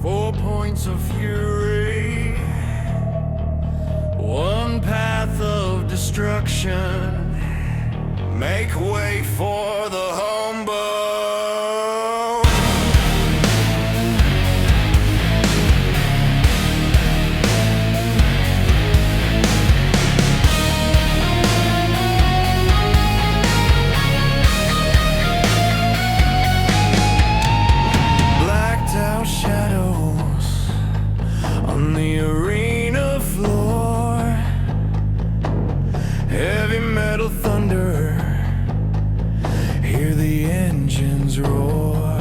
4 points of fury, one path of destruction. Make way for the humble. Blacked out shadows on the arena floor, heavy metal thunder, hear the engines roar.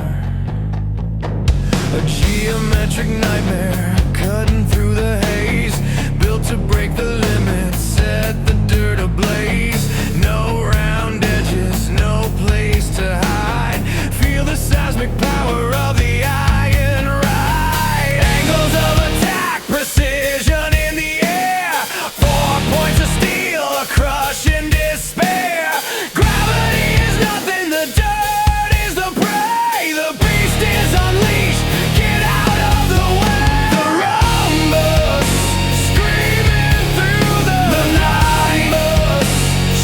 A geometric nightmare cutting through the haze, built to break the limits, set the dirt ablaze. No round edges, no place to hide. Feel the seismic power of the iron ride. Angles of attack, precision in the air. 4 points of steel, a crushing despair. Gravity is nothing, the dirt is the prey. The beast is unleashed, get out of the way. The Rhombus, screaming through the night.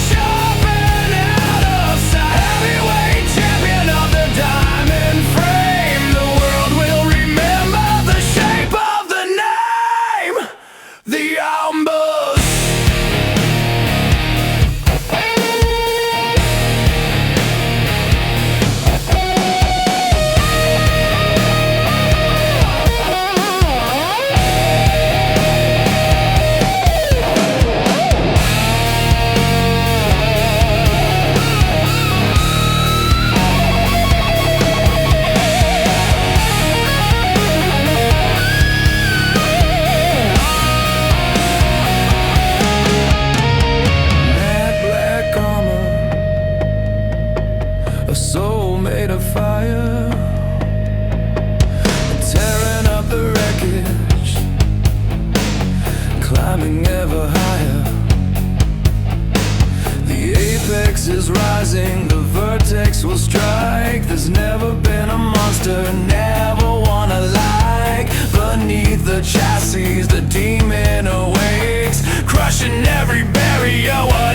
Sharpen out of sight. Heavyweight champion of the diamond frame. The world will remember the shape of the name. The Rhombus. Mad black armor, a soul made of fire, tearing up the wreckage, climbing ever higher. The apex is rising, the vertex will strike. There's never been a monster, never one alike. Beneath the chassis, the demon awakes, crushing every barrier. What